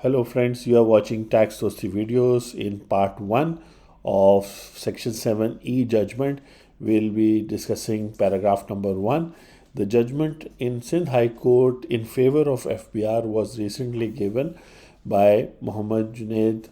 Hello friends, you are watching Tax Dosti videos. In part 1 of section 7E judgment, we'll be discussing paragraph number 1. The judgment in Sindh High Court in favor of FBR was recently given by Muhammad Junaid,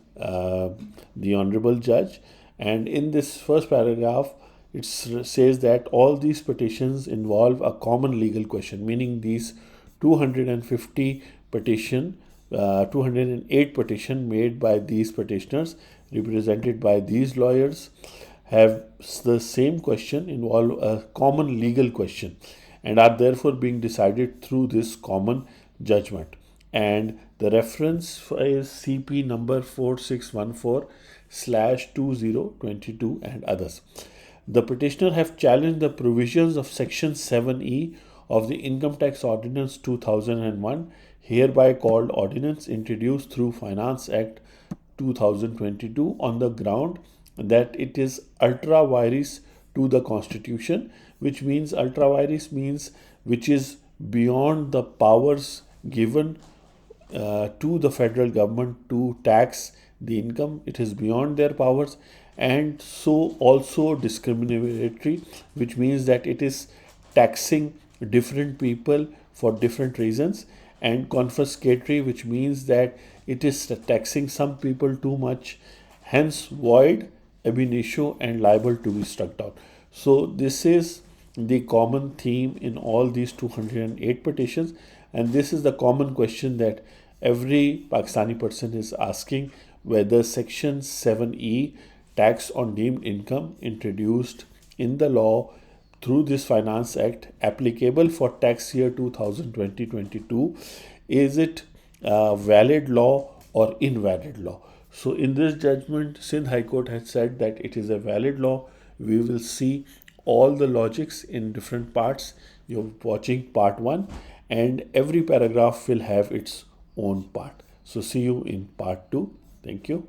the Honorable Judge. And in this first paragraph, it says that all these petitions involve a common legal question, meaning these 250 petition 208 petition made by these petitioners represented by these lawyers have the same question, involve a common legal question, and are therefore being decided through this common judgment. And the reference is CP number 4614 slash 2022 and others. The petitioner have challenged the provisions of Section 7E of the Income Tax Ordinance 2001, hereby called Ordinance introduced through Finance Act 2022, on the ground that it is ultra vires to the Constitution, which means ultra vires means which is beyond the powers given to the federal government to tax the income. It is beyond their powers, and so also discriminatory, which means that it is taxing different people for different reasons, and confiscatory, which means that it is taxing some people too much, hence void, ab initio, and liable to be struck down. So this is the common theme in all these 208 petitions, and this is the common question that every Pakistani person is asking, whether Section 7E, tax on deemed income, introduced in the law through this Finance Act, applicable for tax year 2020-22, is it valid law or invalid law? So in this judgment, Sindh High Court has said that it is a valid law. We will see all the logics in different parts. You're watching part 1, and every paragraph will have its own part. So see you in part 2. Thank you.